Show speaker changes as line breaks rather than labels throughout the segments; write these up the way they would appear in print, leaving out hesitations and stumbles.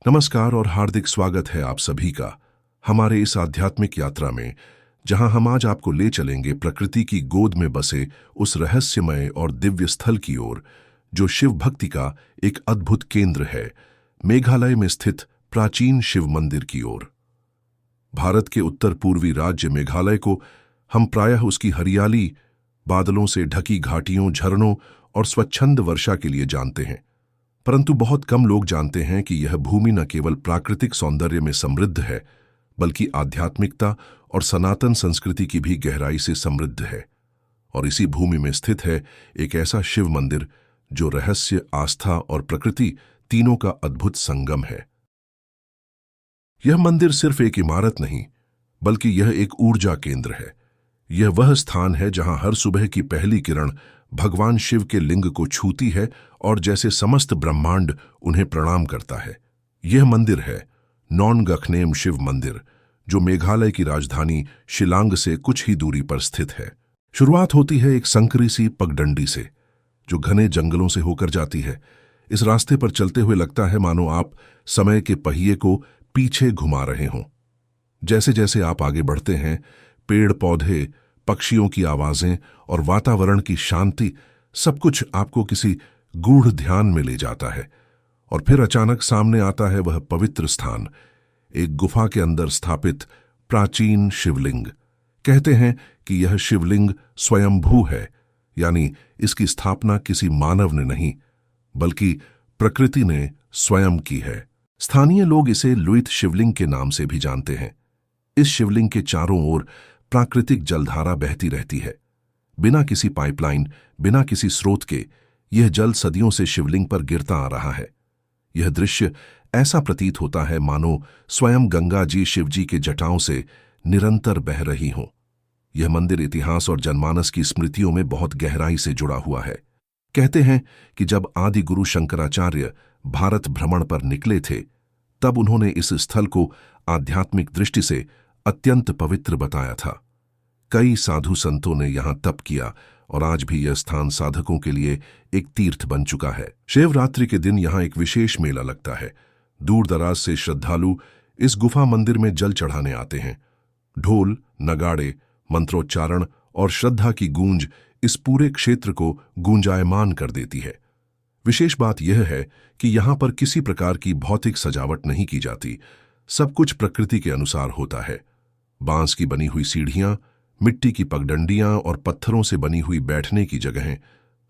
नमस्कार और हार्दिक स्वागत है आप सभी का हमारे इस आध्यात्मिक यात्रा में, जहां हम आज आपको ले चलेंगे प्रकृति की गोद में बसे उस रहस्यमय और दिव्य स्थल की ओर जो शिव भक्ति का एक अद्भुत केंद्र है, मेघालय में स्थित प्राचीन शिव मंदिर की ओर। भारत के उत्तर पूर्वी राज्य मेघालय को हम प्रायः उसकी हरियाली, बादलों से ढकी घाटियों, झरनों और स्वच्छंद वर्षा के लिए जानते हैं, परंतु बहुत कम लोग जानते हैं कि यह भूमि न केवल प्राकृतिक सौंदर्य में समृद्ध है, बल्कि आध्यात्मिकता और सनातन संस्कृति की भी गहराई से समृद्ध है। और इसी भूमि में स्थित है एक ऐसा शिव मंदिर जो रहस्य, आस्था और प्रकृति तीनों का अद्भुत संगम है। यह मंदिर सिर्फ एक इमारत नहीं, बल्कि यह एक ऊर्जा केंद्र है। यह वह स्थान है जहां हर सुबह की पहली किरण भगवान शिव के लिंग को छूती है और जैसे समस्त ब्रह्मांड उन्हें प्रणाम करता है। यह मंदिर है नॉनगखनेम शिव मंदिर, जो मेघालय की राजधानी शिलांग से कुछ ही दूरी पर स्थित है। शुरुआत होती है एक संकरी सी पगडंडी से, जो घने जंगलों से होकर जाती है। इस रास्ते पर चलते हुए लगता है मानो आप समय के पहिए को पीछे घुमा रहे हों। जैसे जैसे आप आगे बढ़ते हैं, पेड़ पौधे, पक्षियों की आवाजें और वातावरण की शांति, सब कुछ आपको किसी गूढ़ ध्यान में ले जाता है। और फिर अचानक सामने आता है वह पवित्र स्थान, एक गुफा के अंदर स्थापित प्राचीन शिवलिंग। कहते हैं कि यह शिवलिंग स्वयंभू है, यानी इसकी स्थापना किसी मानव ने नहीं, बल्कि प्रकृति ने स्वयं की है। स्थानीय लोग इसे लुइत शिवलिंग के नाम से भी जानते हैं। इस शिवलिंग के चारों ओर प्राकृतिक जलधारा बहती रहती है। बिना किसी पाइपलाइन, बिना किसी स्रोत के यह जल सदियों से शिवलिंग पर गिरता आ रहा है। यह दृश्य ऐसा प्रतीत होता है मानो स्वयं गंगा जी शिवजी के जटाओं से निरंतर बह रही हों। यह मंदिर इतिहास और जनमानस की स्मृतियों में बहुत गहराई से जुड़ा हुआ है। कहते हैं कि जब आदि गुरु शंकराचार्य भारत भ्रमण पर निकले थे, तब उन्होंने इस स्थल को आध्यात्मिक दृष्टि से अत्यंत पवित्र बताया था। कई साधु संतों ने यहां तप किया और आज भी यह स्थान साधकों के लिए एक तीर्थ बन चुका है। शिवरात्रि के दिन यहां एक विशेष मेला लगता है। दूर दराज से श्रद्धालु इस गुफा मंदिर में जल चढ़ाने आते हैं। ढोल, नगाड़े, मंत्रोच्चारण और श्रद्धा की गूंज इस पूरे क्षेत्र को गूंजायमान कर देती है। विशेष बात यह है कि यहां पर किसी प्रकार की भौतिक सजावट नहीं की जाती। सब कुछ प्रकृति के अनुसार होता है। बांस की बनी हुई सीढ़ियां, मिट्टी की पगडंडियां और पत्थरों से बनी हुई बैठने की जगहें,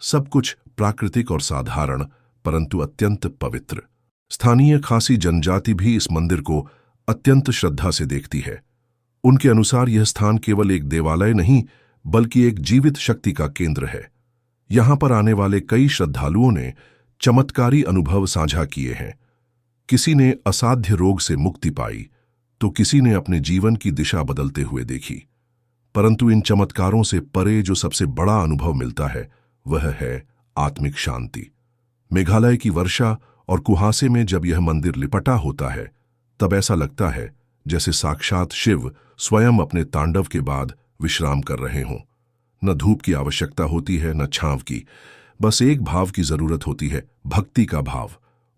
सब कुछ प्राकृतिक और साधारण, परंतु अत्यंत पवित्र। स्थानीय खासी जनजाति भी इस मंदिर को अत्यंत श्रद्धा से देखती है। उनके अनुसार यह स्थान केवल एक देवालय नहीं, बल्कि एक जीवित शक्ति का केंद्र है। यहां पर आने वाले कई श्रद्धालुओं ने चमत्कारी अनुभव साझा किए हैं। किसी ने असाध्य रोग से मुक्ति पाई, तो किसी ने अपने जीवन की दिशा बदलते हुए देखी। परंतु इन चमत्कारों से परे जो सबसे बड़ा अनुभव मिलता है, वह है आत्मिक शांति। मेघालय की वर्षा और कुहासे में जब यह मंदिर लिपटा होता है, तब ऐसा लगता है जैसे साक्षात शिव स्वयं अपने तांडव के बाद विश्राम कर रहे हों। न धूप की आवश्यकता होती है, न छांव की। बस एक भाव की जरूरत होती है, भक्ति का भाव।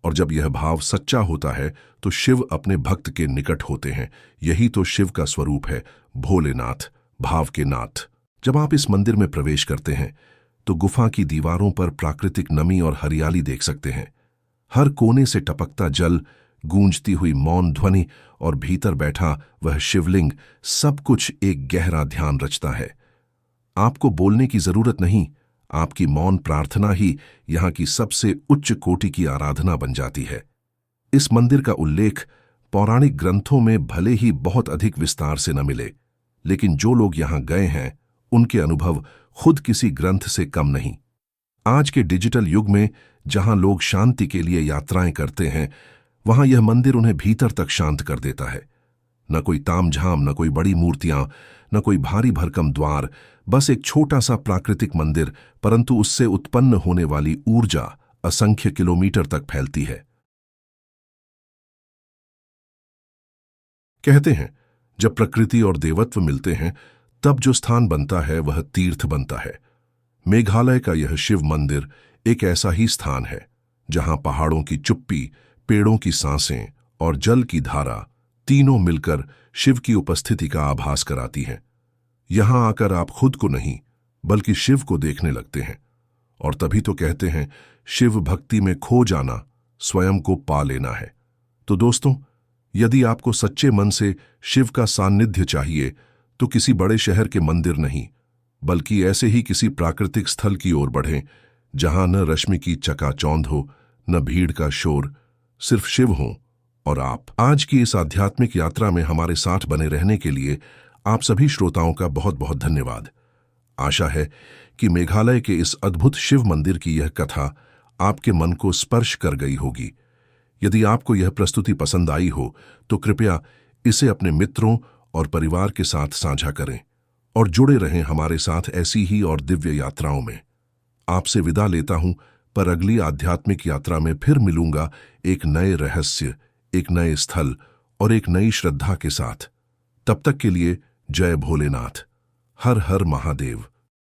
और जब यह भाव सच्चा होता है, तो शिव अपने भक्त के निकट होते हैं। यही तो शिव का स्वरूप है, भोलेनाथ, भाव के नाथ। जब आप इस मंदिर में प्रवेश करते हैं, तो गुफा की दीवारों पर प्राकृतिक नमी और हरियाली देख सकते हैं। हर कोने से टपकता जल, गूंजती हुई मौन ध्वनि और भीतर बैठा वह शिवलिंग, सब कुछ एक गहरा ध्यान रचता है। आपको बोलने की जरूरत नहीं, आपकी मौन प्रार्थना ही यहां की सबसे उच्च कोटि की आराधना बन जाती है। इस मंदिर का उल्लेख पौराणिक ग्रंथों में भले ही बहुत अधिक विस्तार से न मिले, लेकिन जो लोग यहां गए हैं, उनके अनुभव खुद किसी ग्रंथ से कम नहीं। आज के डिजिटल युग में जहां लोग शांति के लिए यात्राएं करते हैं, वहां यह मंदिर उन्हें भीतर तक शांत कर देता है। न कोई तामझाम, न कोई बड़ी मूर्तियां, न कोई भारी भरकम द्वार, बस एक छोटा सा प्राकृतिक मंदिर, परंतु उससे उत्पन्न होने वाली ऊर्जा असंख्य किलोमीटर तक फैलती है। कहते हैं, जब प्रकृति और देवत्व मिलते हैं, तब जो स्थान बनता है वह तीर्थ बनता है। मेघालय का यह शिव मंदिर एक ऐसा ही स्थान है, जहां पहाड़ों की चुप्पी, पेड़ों की सांसें और जल की धारा तीनों मिलकर शिव की उपस्थिति का आभास कराती हैं। यहां आकर आप खुद को नहीं बल्कि शिव को देखने लगते हैं। और तभी तो कहते हैं, शिव भक्ति में खो जाना स्वयं को पा लेना है। तो दोस्तों, यदि आपको सच्चे मन से शिव का सान्निध्य चाहिए तो किसी बड़े शहर के मंदिर नहीं बल्कि ऐसे ही किसी प्राकृतिक स्थल की ओर बढ़ें, जहां न रश्मि की चकाचौंध हो, न भीड़ का शोर, सिर्फ शिव हों और आप। आज की इस आध्यात्मिक यात्रा में हमारे साथ बने रहने के लिए आप सभी श्रोताओं का बहुत बहुत धन्यवाद। आशा है कि मेघालय के इस अद्भुत शिव मंदिर की यह कथा आपके मन को स्पर्श कर गई होगी। यदि आपको यह प्रस्तुति पसंद आई हो तो कृपया इसे अपने मित्रों और परिवार के साथ साझा करें और जुड़े रहें हमारे साथ ऐसी ही और दिव्य यात्राओं में। आपसे विदा लेता हूं, पर अगली आध्यात्मिक यात्रा में फिर मिलूंगा एक नए रहस्य, एक नए स्थल और एक नई श्रद्धा के साथ। तब तक के लिए जय भोलेनाथ, हर हर महादेव।